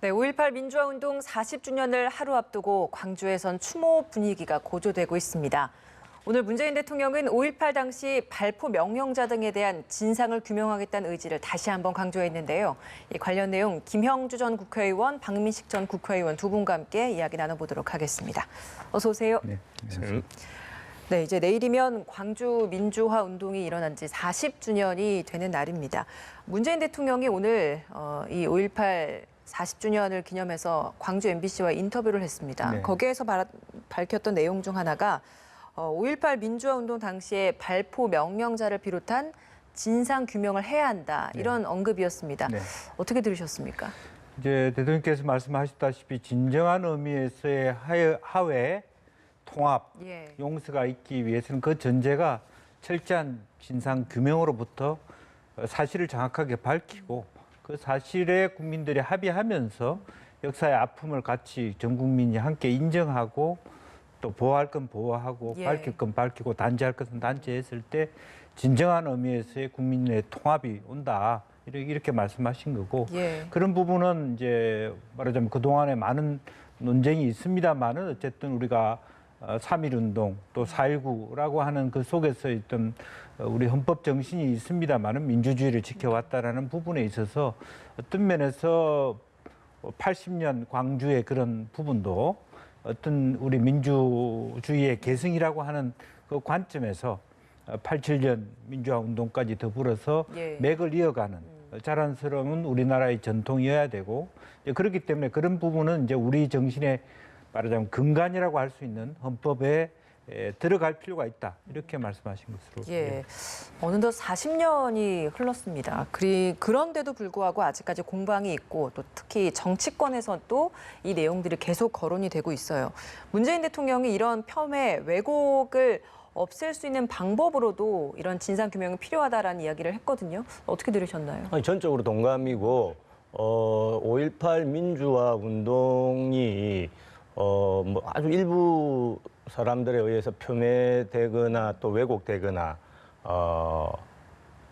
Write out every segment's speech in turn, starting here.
네, 5.18 민주화운동 40주년을 하루 앞두고 광주에선 추모 분위기가 고조되고 있습니다. 오늘 문재인 대통령은 5.18 당시 발포 명령자 등에 대한 진상을 규명하겠다는 의지를 다시 한번 강조했는데요. 이 관련 내용 김형주 전 국회의원, 박민식 전 국회의원 두 분과 함께 이야기 나눠보도록 하겠습니다. 어서 오세요. 네, 안녕하세요. 네, 이제 내일이면 광주 민주화 운동이 일어난 지 40주년이 되는 날입니다. 문재인 대통령이 오늘 이 5.18 40주년을 기념해서 광주 MBC와 인터뷰를 했습니다. 네. 거기에서 밝혔던 내용 중 하나가 5.18 민주화 운동 당시에 발포 명령자를 비롯한 진상 규명을 해야 한다. 이런 언급이었습니다. 네. 어떻게 들으셨습니까? 이제 대통령께서 말씀하셨다시피 진정한 의미에서의 하회, 통합, 예. 용서가 있기 위해서는 그 전제가 철저한 진상 규명으로부터 사실을 정확하게 밝히고 그 사실에 국민들이 합의하면서 역사의 아픔을 같이 전 국민이 함께 인정하고 또 보호할 건 보호하고 예. 밝힐 건 밝히고 단죄할 것은 단죄했을 때 진정한 의미에서의 국민의 통합이 온다. 이렇게 말씀하신 거고 예. 그런 부분은 이제 말하자면 그동안에 많은 논쟁이 있습니다만은 어쨌든 우리가 3.1운동 또 4.19라고 하는 그 속에서 있던 우리 헌법 정신이 있습니다만은 민주주의를 지켜왔다라는 부분에 있어서 어떤 면에서 80년 광주의 그런 부분도 어떤 우리 민주주의의 계승이라고 하는 그 관점에서 87년 민주화 운동까지 더불어서 예. 맥을 이어가는 자랑스러운 우리나라의 전통이어야 되고 그렇기 때문에 그런 부분은 이제 우리 정신의 말하자면 근간이라고 할 수 있는 헌법에 들어갈 필요가 있다. 이렇게 말씀하신 것으로. 예. 어느덧 40년이 흘렀습니다. 그런데도 불구하고 아직까지 공방이 있고 또 특히 정치권에서 또 이 내용들이 계속 거론이 되고 있어요. 문재인 대통령이 이런 폄훼, 왜곡을 없앨 수 있는 방법으로도 이런 진상규명이 필요하다라는 이야기를 했거든요. 어떻게 들으셨나요? 아니, 전적으로 동감이고 5.18 민주화 운동이 뭐 아주 일부 사람들에 의해서 폄훼되거나 또 왜곡되거나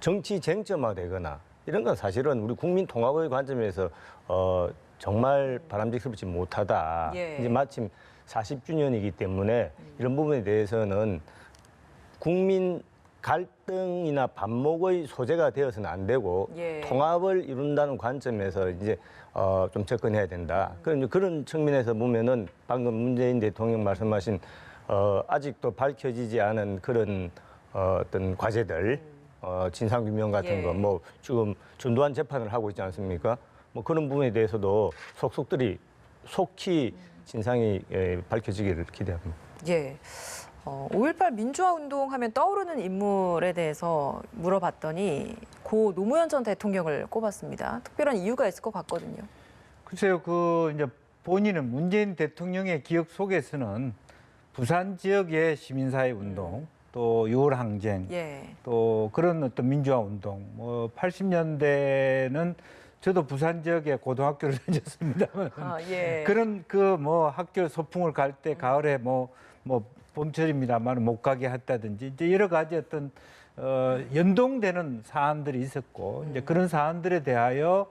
정치 쟁점화되거나 이런 건 사실은 우리 국민 통합의 관점에서 정말 바람직스럽지 못하다. 예. 이제 마침 40주년이기 때문에 이런 부분에 대해서는 국민 갈등이나 반목의 소재가 되어서는 안 되고 예. 통합을 이룬다는 관점에서 이제 좀 접근해야 된다. 그런 측면에서 보면은 방금 문재인 대통령 말씀하신 아직도 밝혀지지 않은 그런 어떤 과제들, 진상규명 같은 예. 거, 뭐 지금 전두환 재판을 하고 있지 않습니까? 뭐 그런 부분에 대해서도 속속들이 속히 진상이 밝혀지기를 기대합니다. 예. 5.18 민주화 운동 하면 떠오르는 인물에 대해서 물어봤더니 고 노무현 전 대통령을 꼽았습니다. 특별한 이유가 있을 것 같거든요. 글쎄요, 이제 본인은 문재인 대통령의 기억 속에서는 부산 지역의 시민사회 운동, 또 6월 항쟁, 예. 또 그런 어떤 민주화 운동, 뭐 80년대는 저도 부산 지역에 고등학교를 다녔습니다만 예. 그런 뭐 학교 소풍을 갈 때 가을에 뭐 봄철입니다만 못 가게 했다든지 이제 여러 가지 어떤 연동되는 사안들이 있었고 이제 그런 사안들에 대하여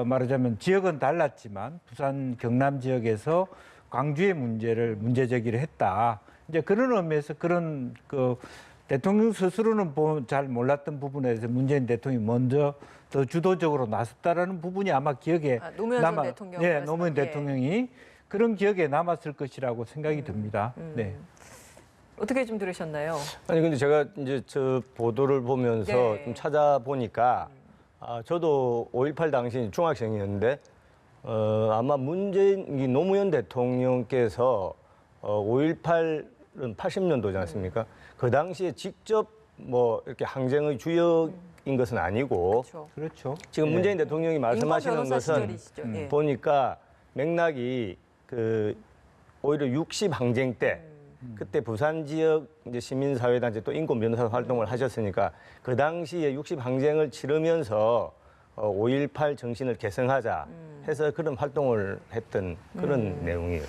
말하자면 지역은 달랐지만 부산 경남 지역에서 광주의 문제를 문제 제기를 했다. 이제 그런 의미에서 그런 대통령 스스로는 잘 몰랐던 부분에 대해서 문재인 대통령이 먼저 더 주도적으로 나섰다라는 부분이 아마 기억에 노무현 전 대통령. 네, 노무현 예. 대통령이 그런 기억에 남았을 것이라고 생각이 듭니다. 네. 어떻게 좀 들으셨나요? 아니 근데 제가 이제 저 보도를 보면서 네. 좀 찾아보니까 저도 5.18 당시 중학생이었는데 아마 이 노무현 대통령께서 5.18은 80년도지 않습니까? 그 당시에 직접 뭐 이렇게 항쟁의 주역인 것은 아니고 그렇죠. 지금 예. 문재인 대통령이 말씀하시는 인권 변호사 것은 시절이시죠. 예. 보니까 맥락이 오히려 60 항쟁 때 그때 부산 지역 이제 시민사회단체 또 인권 변호사 활동을 하셨으니까 그 당시에 60 항쟁을 치르면서 5.18 정신을 계승하자 해서 그런 활동을 했던 그런 내용이에요.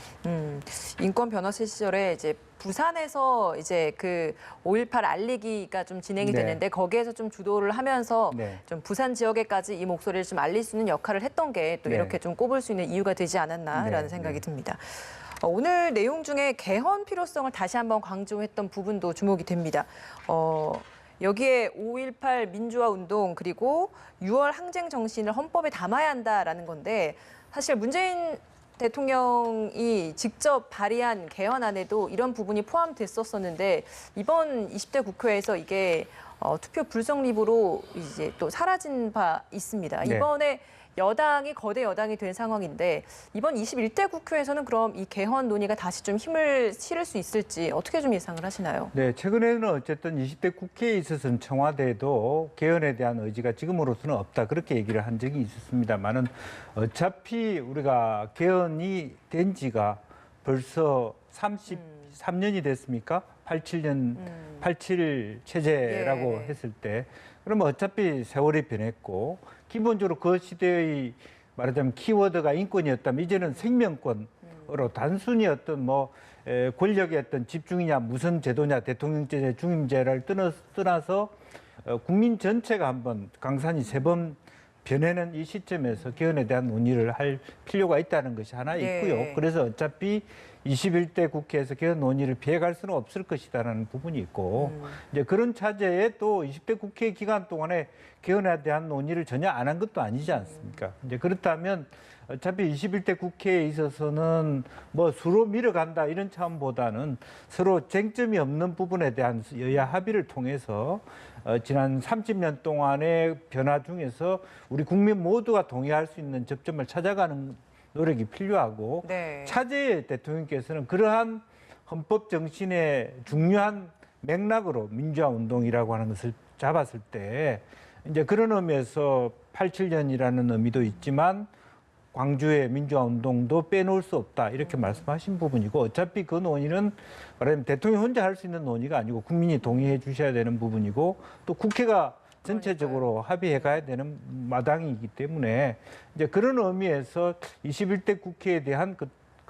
인권 변호사 시절에 이제 부산에서 이제 그 5.18 알리기가 좀 진행이 네. 되는데 거기에서 좀 주도를 하면서 네. 좀 부산 지역에까지 이 목소리를 좀 알릴 수 있는 역할을 했던 게 또 네. 이렇게 좀 꼽을 수 있는 이유가 되지 않았나라는 네. 생각이 듭니다. 오늘 내용 중에 개헌 필요성을 다시 한번 강조했던 부분도 주목이 됩니다. 여기에 5.18 민주화 운동 그리고 6월 항쟁 정신을 헌법에 담아야 한다라는 건데 사실 문재인 대통령이 직접 발의한 개헌안에도 이런 부분이 포함됐었었는데 이번 20대 국회에서 이게 투표 불성립으로 이제 또 사라진 바 있습니다. 네. 이번에 여당이 거대 여당이 된 상황인데 이번 21대 국회에서는 그럼 이 개헌 논의가 다시 좀 힘을 실을 수 있을지 어떻게 좀 예상을 하시나요? 네, 최근에는 어쨌든 20대 국회에 있어서는 청와대도 개헌에 대한 의지가 지금으로서는 없다 그렇게 얘기를 한 적이 있었습니다만은 어차피 우리가 개헌이 된 지가 벌써 33년이 됐습니까? 87년 87 체제라고 예. 했을 때 그러면 어차피 세월이 변했고 기본적으로 그 시대의 말하자면 키워드가 인권이었다면 이제는 생명권으로 단순히 어떤 권력의 어떤 집중이냐 무슨 제도냐 대통령제냐 중임제를 떠나서 국민 전체가 한번 강산이 세 번 변해는 이 시점에서 개헌에 대한 논의를 할 필요가 있다는 것이 하나 있고요. 네. 그래서 어차피 21대 국회에서 개헌 논의를 피해갈 수는 없을 것이다라는 부분이 있고 이제 그런 차제에 또 20대 국회 기간 동안에 개헌에 대한 논의를 전혀 안 한 것도 아니지 않습니까? 이제 그렇다면 어차피 21대 국회에 있어서는 수로 밀어간다 이런 차원보다는 서로 쟁점이 없는 부분에 대한 여야 합의를 통해서 지난 30년 동안의 변화 중에서 우리 국민 모두가 동의할 수 있는 접점을 찾아가는 노력이 필요하고 네. 차제의 대통령께서는 그러한 헌법 정신의 중요한 맥락으로 민주화 운동이라고 하는 것을 잡았을 때 이제 그런 의미에서 87년이라는 의미도 있지만 광주의 민주화 운동도 빼놓을 수 없다 이렇게 말씀하신 부분이고 어차피 그 논의는 말하자면 대통령이 혼자 할 수 있는 논의가 아니고 국민이 동의해 주셔야 되는 부분이고 또 국회가 전체적으로 합의해 가야 되는 마당이기 때문에 이제 그런 의미에서 21대 국회에 대한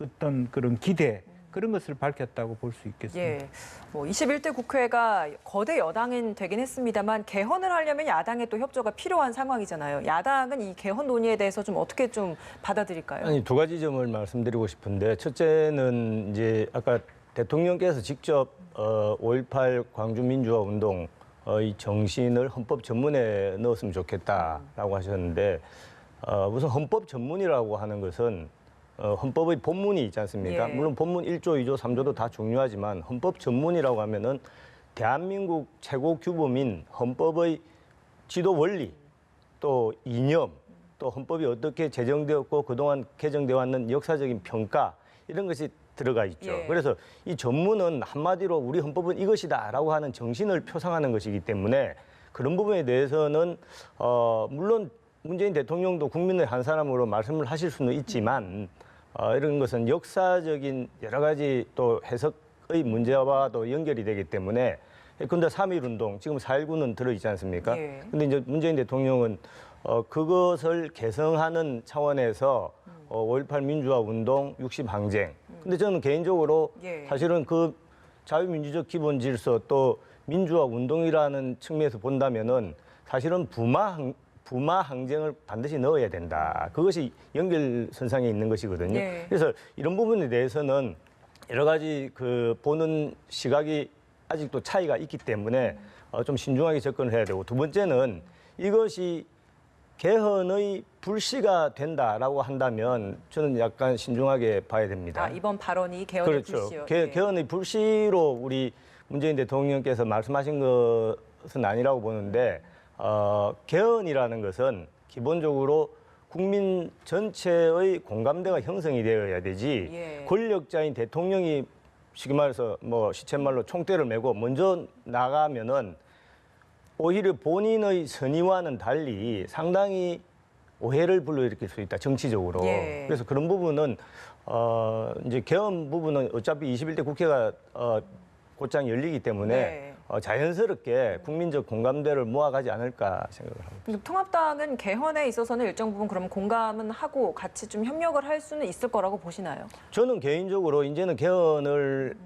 어떤 그런 기대 그런 것을 밝혔다고 볼 수 있겠습니다. 예, 21대 국회가 거대 여당은 되긴 했습니다만 개헌을 하려면 야당의 또 협조가 필요한 상황이잖아요. 야당은 이 개헌 논의에 대해서 좀 어떻게 좀 받아들일까요? 아니, 두 가지 점을 말씀드리고 싶은데 첫째는 이제 아까 대통령께서 직접 5.18 광주 민주화 운동 이 정신을 헌법 전문에 넣었으면 좋겠다라고 하셨는데 우선 헌법 전문이라고 하는 것은 헌법의 본문이 있지 않습니까? 예. 물론 본문 1조, 2조, 3조도 다 중요하지만 헌법 전문이라고 하면은 대한민국 최고 규범인 헌법의 지도 원리 또 이념 또 헌법이 어떻게 제정되었고 그동안 개정되어 왔는 역사적인 평가 이런 것이 들어가 있죠. 예. 그래서 이 전문은 한마디로 우리 헌법은 이것이다라고 하는 정신을 표상하는 것이기 때문에 그런 부분에 대해서는 물론 문재인 대통령도 국민의 한 사람으로 말씀을 하실 수는 있지만 이런 것은 역사적인 여러 가지 또 해석의 문제와도 연결이 되기 때문에 근데 3.1 운동 지금 4.19는 들어있지 않습니까? 예. 근데 이제 문재인 대통령은 그것을 개성하는 차원에서 5.18 민주화 운동, 60 항쟁. 근데 저는 개인적으로 예. 사실은 그 자유민주적 기본 질서 또 민주화 운동이라는 측면에서 본다면은 사실은 부마 항쟁을 반드시 넣어야 된다. 그것이 연결선상에 있는 것이거든요. 예. 그래서 이런 부분에 대해서는 여러 가지 보는 시각이 아직도 차이가 있기 때문에 좀 신중하게 접근을 해야 되고 두 번째는 이것이 개헌의 불씨가 된다라고 한다면 저는 약간 신중하게 봐야 됩니다. 이번 발언이 개헌의 그렇죠. 불씨요. 예. 개헌의 불씨로 우리 문재인 대통령께서 말씀하신 것은 아니라고 보는데 개헌이라는 것은 기본적으로 국민 전체의 공감대가 형성이 되어야 되지 예. 권력자인 대통령이 쉽게 말해서 시쳇말로 총대를 메고 먼저 나가면은 오히려 본인의 선의와는 달리 상당히 오해를 불러일으킬 수 있다 정치적으로. 예. 그래서 그런 부분은 이제 개헌 부분은 어차피 21대 국회가 곧장 열리기 때문에 네. 자연스럽게 국민적 공감대를 모아가지 않을까 생각을 합니다. 근데 통합당은 개헌에 있어서는 일정 부분 그럼 공감은 하고 같이 좀 협력을 할 수는 있을 거라고 보시나요? 저는 개인적으로 이제는 개헌을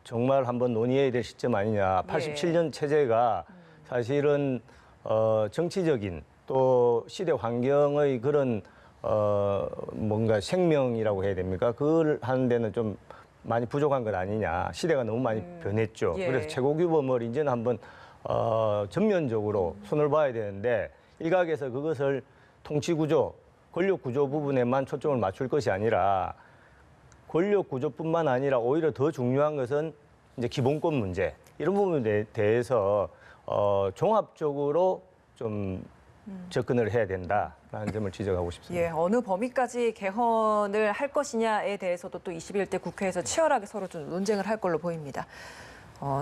정말 한번 논의해야 될 시점 아니냐. 87년 체제가 사실은 정치적인 또 시대 환경의 그런 뭔가 생명이라고 해야 됩니까? 그걸 하는 데는 좀 많이 부족한 것 아니냐. 시대가 너무 많이 변했죠. 예. 그래서 최고규범을 이제는 한번 전면적으로 손을 봐야 되는데 일각에서 그것을 통치구조, 권력구조 부분에만 초점을 맞출 것이 아니라 권력구조뿐만 아니라 오히려 더 중요한 것은 이제 기본권 문제 이런 부분에 대해서 종합적으로 좀 접근을 해야 된다라는 점을 지적하고 싶습니다. 예, 어느 범위까지 개헌을 할 것이냐에 대해서도 또 21대 국회에서 치열하게 서로 좀 논쟁을 할 걸로 보입니다.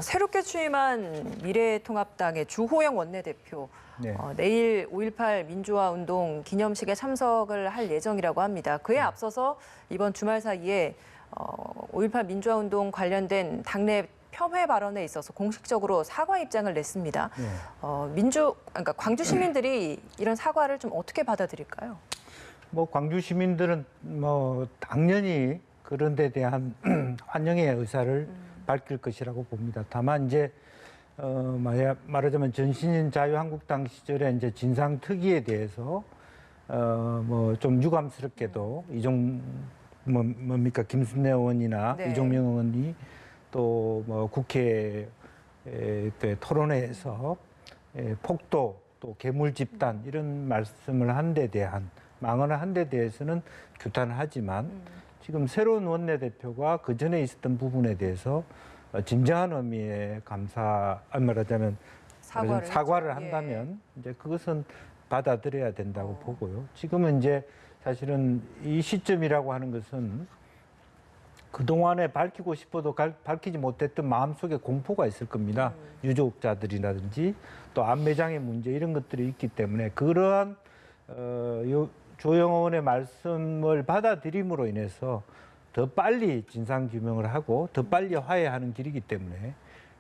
새롭게 취임한 미래통합당의 주호영 원내대표, 네. 내일 5.18 민주화 운동 기념식에 참석을 할 예정이라고 합니다. 그에 앞서서 이번 주말 사이에 5.18 민주화 운동 관련된 당내 폄훼 발언에 있어서 공식적으로 사과 입장을 냈습니다. 네. 그러니까 광주 시민들이 이런 사과를 좀 어떻게 받아들일까요? 뭐 광주 시민들은 뭐 당연히 그런 데 대한 환영의 의사를 밝힐 것이라고 봅니다. 다만 이제 말하자면 전신인 자유한국당 시절에 이제 진상특위에 대해서 뭐 좀 유감스럽게도 뭡니까 김순례 의원이나 네. 이종명 의원이 또 뭐 국회 토론회에서 폭도 또 괴물 집단 이런 말씀을 한 데 대한 망언을 한 데 대해서는 규탄하지만 지금 새로운 원내대표가 그 전에 있었던 부분에 대해서 진정한 의미의 말하자면 사과를 했죠. 한다면 이제 그것은 받아들여야 된다고 보고요. 지금은 이제 사실은 이 시점이라고 하는 것은 그동안에 밝히고 싶어도 밝히지 못했던 마음속에 공포가 있을 겁니다. 유족자들이라든지 또 안매장의 문제 이런 것들이 있기 때문에 그러한 조영 의원의 말씀을 받아들임으로 인해서 더 빨리 진상규명을 하고 더 빨리 화해하는 길이기 때문에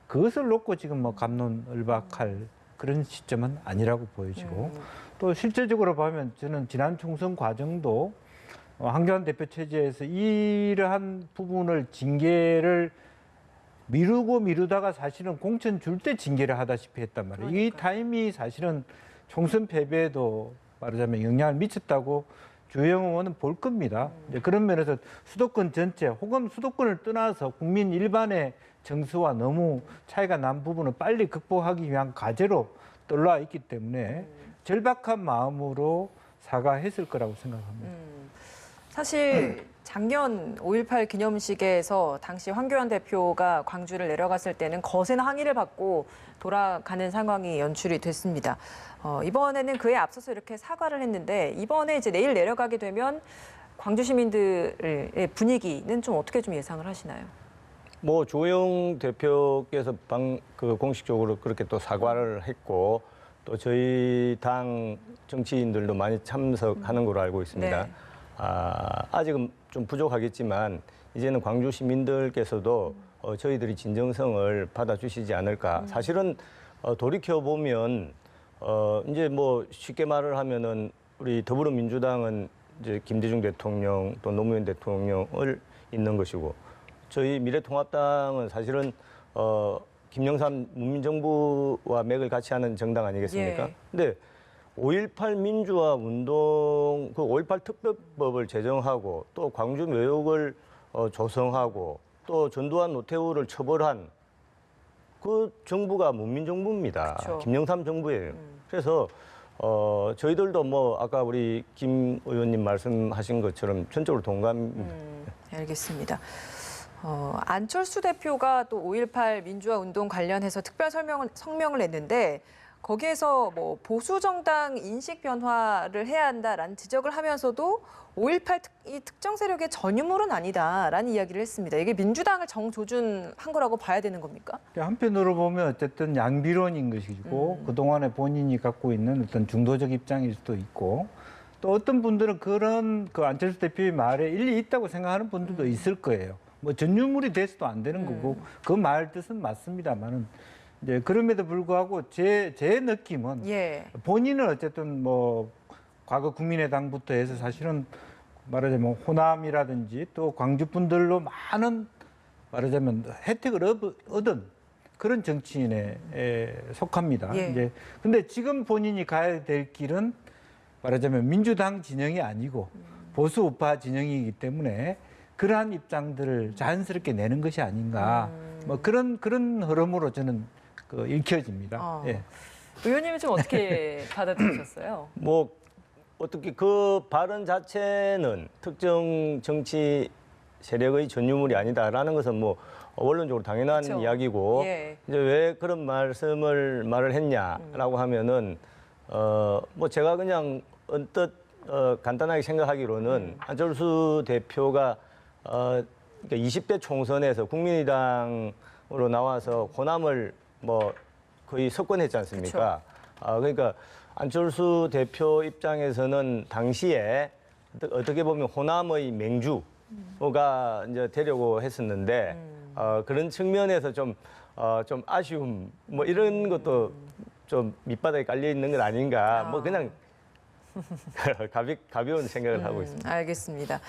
그것을 놓고 지금 뭐 갑론을박할 그런 시점은 아니라고 보여지고 또 실질적으로 보면 저는 지난 총선 과정도 한교안 대표 체제에서 이러한 부분을 징계를 미루다가 사실은 공천 줄 때 징계를 하다시피 했단 말이에요. 이 타임이 사실은 총선 패배에도 말하자면 영향을 미쳤다고 주영 의원은 볼 겁니다. 이제 그런 면에서 수도권 전체 혹은 수도권을 떠나서 국민 일반의 정서와 너무 차이가 난 부분을 빨리 극복하기 위한 과제로 떠올라 있기 때문에 절박한 마음으로 사과했을 거라고 생각합니다. 사실 작년 5.18 기념식에서 당시 황교안 대표가 광주를 내려갔을 때는 거센 항의를 받고 돌아가는 상황이 연출이 됐습니다. 이번에는 그에 앞서서 이렇게 사과를 했는데 이번에 이제 내일 내려가게 되면 광주 시민들의 분위기는 좀 어떻게 좀 예상을 하시나요? 뭐 조영 대표께서 공식적으로 그렇게 또 사과를 했고 또 저희 당 정치인들도 많이 참석하는 걸로 알고 있습니다. 네. 아직은 좀 부족하겠지만 이제는 광주 시민들께서도 저희들이 진정성을 받아주시지 않을까. 사실은 돌이켜 보면 이제 뭐 쉽게 말을 하면은 우리 더불어민주당은 이제 김대중 대통령 또 노무현 대통령을 잇는 것이고 저희 미래통합당은 사실은 김영삼 문민정부와 맥을 같이 하는 정당 아니겠습니까? 예. 근데 5.18 민주화 운동, 그 5.18 특별법을 제정하고 또 광주 묘역을 조성하고 또 전두환 노태우를 처벌한 그 정부가 문민정부입니다. 그쵸. 김영삼 정부예요. 그래서 저희들도 뭐 아까 우리 김 의원님 말씀하신 것처럼 전적으로 동감입니다. 알겠습니다. 안철수 대표가 또 5.18 민주화 운동 관련해서 특별 성명을 냈는데 거기에서 뭐 보수 정당 인식 변화를 해야 한다라는 지적을 하면서도 5.18 이 특정 세력의 전유물은 아니다라는 이야기를 했습니다. 이게 민주당을 정조준한 거라고 봐야 되는 겁니까? 한편으로 보면 어쨌든 양비론인 것이고 그동안에 본인이 갖고 있는 어떤 중도적 입장일 수도 있고 또 어떤 분들은 그런 그 안철수 대표의 말에 일리 있다고 생각하는 분들도 있을 거예요. 뭐 전유물이 돼서도 안 되는 거고 그 말 뜻은 맞습니다만은 이제 그럼에도 불구하고 제 느낌은 예. 본인은 어쨌든 뭐 과거 국민의당부터 해서 사실은 말하자면 호남이라든지 또 광주 분들로 많은 말하자면 혜택을 얻은 그런 정치인에 속합니다. 예. 이제 근데 지금 본인이 가야 될 길은 말하자면 민주당 진영이 아니고 보수 우파 진영이기 때문에 그러한 입장들을 자연스럽게 내는 것이 아닌가. 뭐 그런 흐름으로 저는 읽혀집니다. 예. 의원님은 좀 어떻게 받아들이셨어요? 뭐 어떻게 그 발언 자체는 특정 정치 세력의 전유물이 아니다라는 것은 뭐 원론적으로 당연한 그쵸. 이야기고 예. 이제 왜 그런 말을 했냐라고 하면은 뭐 제가 그냥 언뜻 간단하게 생각하기로는 안철수 대표가 그러니까 20대 총선에서 국민의당으로 나와서 호남을 뭐 거의 석권했지 않습니까? 그러니까 안철수 대표 입장에서는 당시에 어떻게 보면 호남의 맹주가 이제 되려고 했었는데 그런 측면에서 좀 아쉬움 뭐 이런 것도 좀 밑바닥에 깔려 있는 건 아닌가 뭐 그냥 가벼운 생각을 하고 있습니다. 알겠습니다.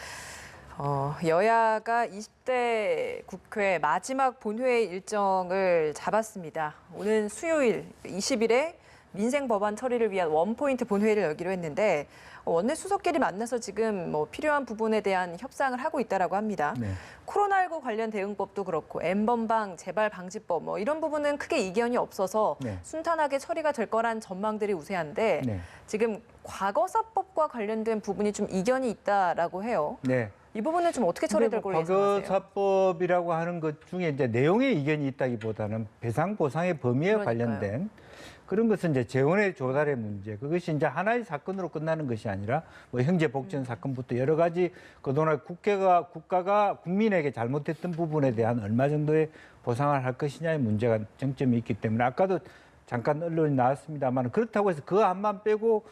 여야가 20대 국회 마지막 본회의 일정을 잡았습니다. 오는 수요일 20일에 민생 법안 처리를 위한 원포인트 본회의를 열기로 했는데 원내 수석끼리 만나서 지금 뭐 필요한 부분에 대한 협상을 하고 있다라고 합니다. 네. 코로나19 관련 대응법도 그렇고 N번방 재발 방지법 뭐 이런 부분은 크게 이견이 없어서 네. 순탄하게 처리가 될 거란 전망들이 우세한데 네. 지금 과거사법과 관련된 부분이 좀 이견이 있다라고 해요. 네. 이 부분은 좀 어떻게 처리될 걸로 예상하세요? 과거사법이라고 하는 것 중에 이제 내용에 이견이 있다기보다는 배상 보상의 범위에 그러니까요. 관련된 그런 것은 이제 재원의 조달의 문제, 그것이 이제 하나의 사건으로 끝나는 것이 아니라 뭐 형제 복전 사건부터 여러 가지 그동안 국가가 국민에게 잘못했던 부분에 대한 얼마 정도의 보상을 할 것이냐의 문제가 쟁점이 있기 때문에 아까도 잠깐 언론이 나왔습니다만 그렇다고 해서 그 안만 빼고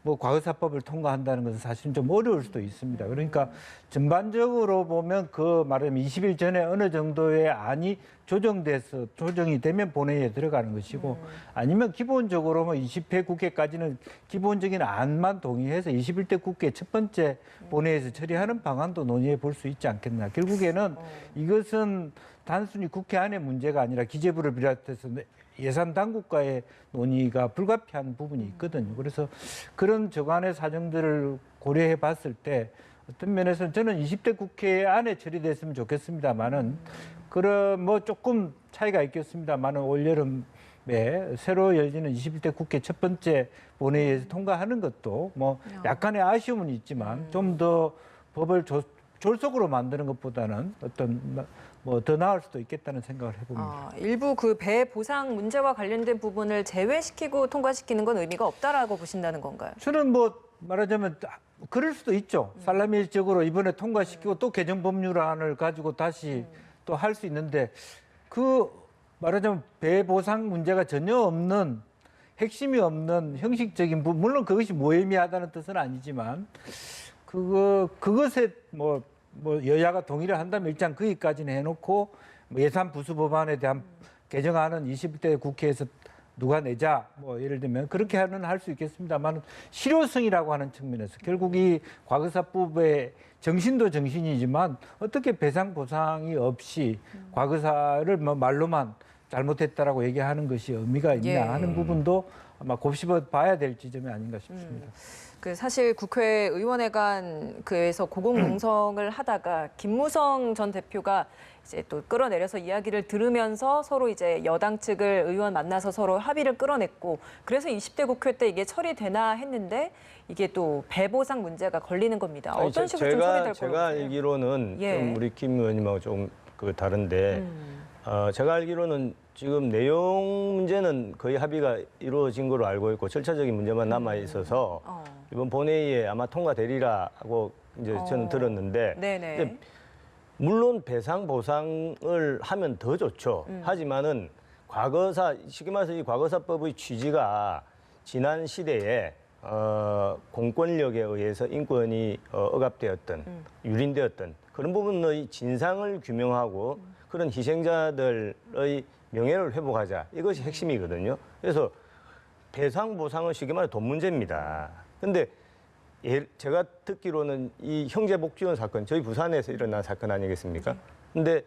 뭐 과거사법을 통과한다는 것은 사실은 좀 어려울 수도 있습니다. 그러니까 전반적으로 보면 그 말하자면 20일 전에 어느 정도의 안이 조정이 되면 본회의에 들어가는 것이고 아니면 기본적으로 뭐 20회 국회까지는 기본적인 안만 동의해서 21대 국회 첫 번째 본회의에서 처리하는 방안도 논의해 볼 수 있지 않겠나. 결국에는 이것은 단순히 국회 안의 문제가 아니라 기재부를 비롯해서 예산 당국과의 논의가 불가피한 부분이 있거든요. 그래서 그런 저간의 사정들을 고려해 봤을 때 어떤 면에서는 저는 20대 국회 안에 처리됐으면 좋겠습니다만은 그런 뭐 조금 차이가 있겠습니다만은 올여름에 새로 열리는 21대 국회 첫 번째 본회의에서 통과하는 것도 뭐 약간의 아쉬움은 있지만 좀 더 법을 졸속으로 만드는 것보다는 어떤 뭐 더 나을 수도 있겠다는 생각을 해봅니다. 일부 그 배 보상 문제와 관련된 부분을 제외시키고 통과시키는 건 의미가 없다라고 보신다는 건가요? 저는 뭐 말하자면 그럴 수도 있죠. 살라밀적으로 이번에 통과시키고 또 개정 법률안을 가지고 다시 또 할 수 있는데 그 말하자면 배 보상 문제가 전혀 없는 핵심이 없는 형식적인 부분, 물론 그것이 무의미하다는 뜻은 아니지만 그것에 뭐 여야가 동의를 한다면 일단 거기까지는 해놓고 뭐 예산 부수 법안에 대한 개정안은 20대 국회에서 누가 내자 뭐 예를 들면 그렇게 할 수 있겠습니다만 실효성이라고 하는 측면에서 결국 이 과거사법의 정신도 정신이지만 어떻게 배상 보상이 없이 과거사를 뭐 말로만 잘못했다라고 얘기하는 것이 의미가 있냐 하는 부분도 아마 곱씹어 봐야 될 지점이 아닌가 싶습니다. 그 사실 국회의원회관에서 고공농성을 하다가 김무성 전 대표가 이제 또 끌어내려서 이야기를 들으면서 서로 이제 여당 측을 의원 만나서 서로 합의를 끌어냈고 그래서 20대 국회 때 이게 처리되나 했는데 이게 또 배보상 문제가 걸리는 겁니다. 어떤 식으로 좀 처리될 거라고 제가 보세요? 알기로는 예. 좀 우리 김 의원님하고 좀 다른데 제가 알기로는 지금 내용 문제는 거의 합의가 이루어진 걸로 알고 있고 절차적인 문제만 남아 있어서 이번 본회의에 아마 통과되리라고 이제 저는 들었는데 네네. 근데 물론 배상 보상을 하면 더 좋죠. 하지만은 쉽게 말해서 이 과거사법의 취지가 지난 시대에 공권력에 의해서 인권이 억압되었던, 유린되었던 그런 부분의 진상을 규명하고 그런 희생자들의 명예를 회복하자. 이것이 핵심이거든요. 그래서 배상 보상은 쉽게 말해 돈 문제입니다. 근데 제가 듣기로는 이 형제복지원 사건, 저희 부산에서 일어난 사건 아니겠습니까? 근데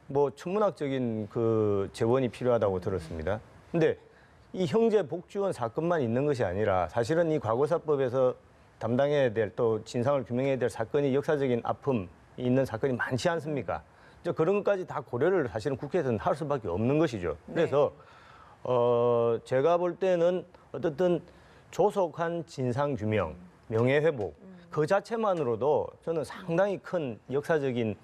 뭐 천문학적인 그 재원이 필요하다고 들었습니다. 근데 이 형제복지원 사건만 있는 것이 아니라 사실은 이 과거사법에서 담당해야 될 또 진상을 규명해야 될 사건이 역사적인 아픔이 있는 사건이 많지 않습니까? 이제 그런 것까지 다 고려를 사실은 국회에서는 할 수밖에 없는 것이죠. 그래서 제가 볼 때는 어떻든 조속한 진상 규명, 명예 회복 그 자체만으로도 저는 상당히 큰 역사적인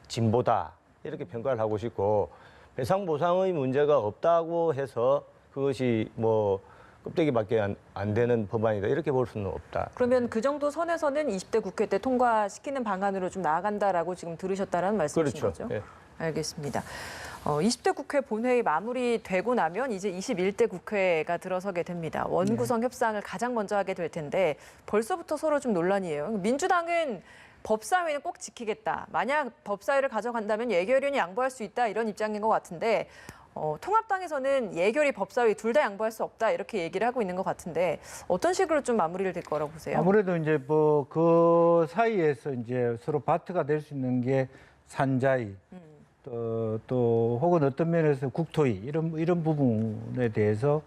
진보다 이렇게 평가를 하고 싶고 배상 보상의 문제가 없다고 해서 그것이 뭐 껍데기밖에 안 되는 법안이다 이렇게 볼 수는 없다. 그러면 그 정도 선에서는 20대 국회 때 통과시키는 방안으로 좀 나아간다라고 지금 들으셨다라는 말씀이신 그렇죠. 거죠? 예. 알겠습니다. 20대 국회 본회의 마무리되고 나면 이제 21대 국회가 들어서게 됩니다. 원구성 협상을 가장 먼저 하게 될 텐데 벌써부터 서로 좀 논란이에요. 민주당은 법사위는 꼭 지키겠다. 만약 법사위를 가져간다면 예결위는 양보할 수 있다. 이런 입장인 것 같은데 통합당에서는 예결위, 법사위 둘 다 양보할 수 없다. 이렇게 얘기를 하고 있는 것 같은데 어떤 식으로 좀 마무리를 될 거라고 보세요? 아무래도 이제 뭐 그 사이에서 이제 서로 바트가 될 수 있는 게 산자위, 또 혹은 어떤 면에서 국토위 이런 부분에 대해서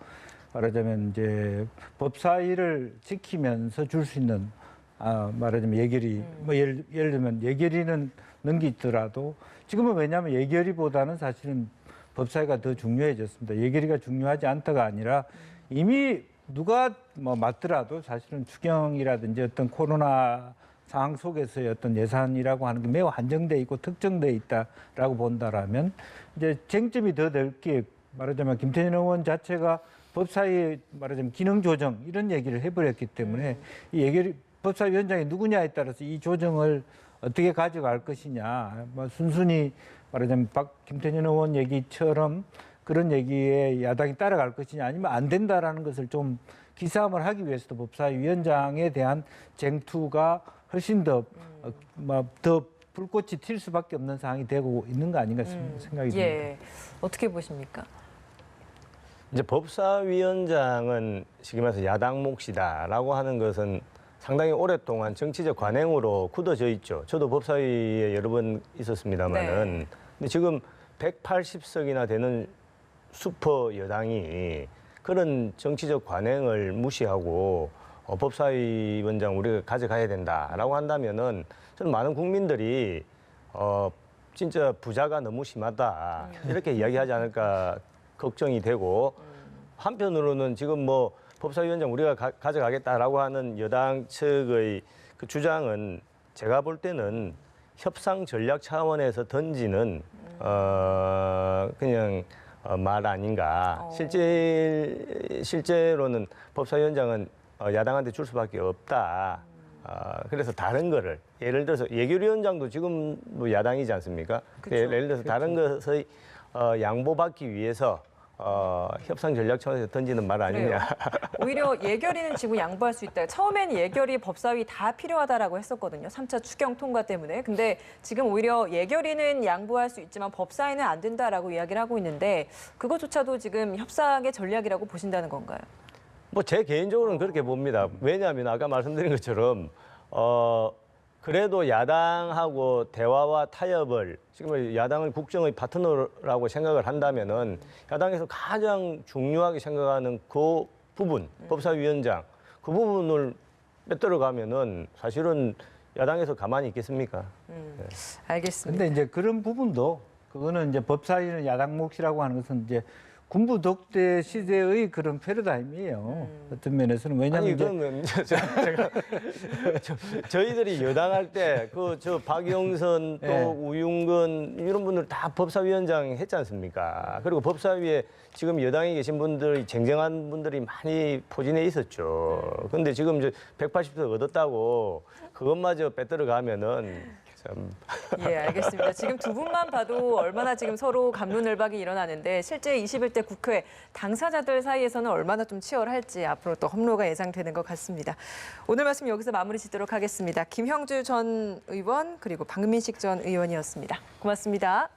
말하자면 이제 법사위를 지키면서 줄 수 있는 말하자면 예결위 뭐 예를 들면 예결위는 넘기더라도 지금은 왜냐하면 예결위보다는 사실은 법사위가 더 중요해졌습니다. 예결위가 중요하지 않다가 아니라 이미 누가 뭐 맞더라도 사실은 추경이라든지 어떤 코로나 상황 속에서의 어떤 예산이라고 하는 게 매우 한정돼 있고 특정돼 있다라고 본다라면 이제 쟁점이 더 될 게 말하자면 김태년 의원 자체가 법사위 말하자면 기능 조정 이런 얘기를 해버렸기 때문에 이 예결위 법사위원장이 누구냐에 따라서 이 조정을 어떻게 가져갈 것이냐, 뭐 순순히 말하자면 김태년 의원 얘기처럼 그런 얘기에 야당이 따라갈 것이냐 아니면 안 된다라는 것을 좀 기싸움을 하기 위해서도 법사위원장에 대한 쟁투가 훨씬 더 불꽃이 튈 수밖에 없는 상황이 되고 있는 거 아닌가 생각이 듭니다. 예. 어떻게 보십니까? 이제 법사위원장은 쉽게 말해서 야당 몫이다라고 하는 것은 상당히 오랫동안 정치적 관행으로 굳어져 있죠. 저도 법사위에 여러 번 있었습니다만은. 네. 근데 지금 180석이나 되는 슈퍼 여당이 그런 정치적 관행을 무시하고 법사위원장 우리가 가져가야 된다라고 한다면은 저는 많은 국민들이 진짜 부자가 너무 심하다 이렇게 이야기하지 않을까 걱정이 되고 한편으로는 지금 뭐 법사위원장 우리가 가져가겠다라고 하는 여당 측의 그 주장은 제가 볼 때는 협상 전략 차원에서 던지는 그냥 말 아닌가. 실제로는 법사위원장은 야당한테 줄 수밖에 없다. 그래서 다른 거를 예를 들어서 예결위원장도 지금 뭐 야당이지 않습니까? 그쵸. 예를 들어서 다른 것의 양보받기 위해서 협상 전략 차원에서 던지는 말 아니냐. 오히려 예결위는 지금 양보할 수 있다. 처음엔 예결위, 법사위 다 필요하다라고 했었거든요. 3차 추경 통과 때문에. 근데 지금 오히려 예결위는 양보할 수 있지만 법사위는 안 된다라고 이야기를 하고 있는데 그것조차도 지금 협상의 전략이라고 보신다는 건가요? 뭐 제 개인적으로는 그렇게 봅니다. 왜냐하면 아까 말씀드린 것처럼 그래도 야당하고 대화와 타협을 지금 야당을 국정의 파트너라고 생각을 한다면은 야당에서 가장 중요하게 생각하는 그 부분, 법사위원장 그 부분을 빼들어 가면은 사실은 야당에서 가만히 있겠습니까? 알겠습니다. 근데 이제 그런 부분도 그거는 이제 법사위는 야당 몫이라고 하는 것은 이제 군부 독재 시대의 그런 패러다임이에요. 어떤 면에서는 왜냐하면 아니 이제 그러면 제가 저희들이 여당할 때 그 저 박영선 또 네. 우윤근 이런 분들 다 법사위원장 했지 않습니까? 그리고 법사위에 지금 여당에 계신 분들이 쟁쟁한 분들이 많이 포진해 있었죠. 근데 지금 이제 180석 얻었다고 그것마저 빼들어 가면은 참. 예, 알겠습니다. 지금 두 분만 봐도 얼마나 지금 서로 갑론을박이 일어나는데 실제 21대 국회 당사자들 사이에서는 얼마나 좀 치열할지 앞으로 또 험로가 예상되는 것 같습니다. 오늘 말씀 여기서 마무리 짓도록 하겠습니다. 김형주 전 의원 그리고 박민식 전 의원이었습니다. 고맙습니다.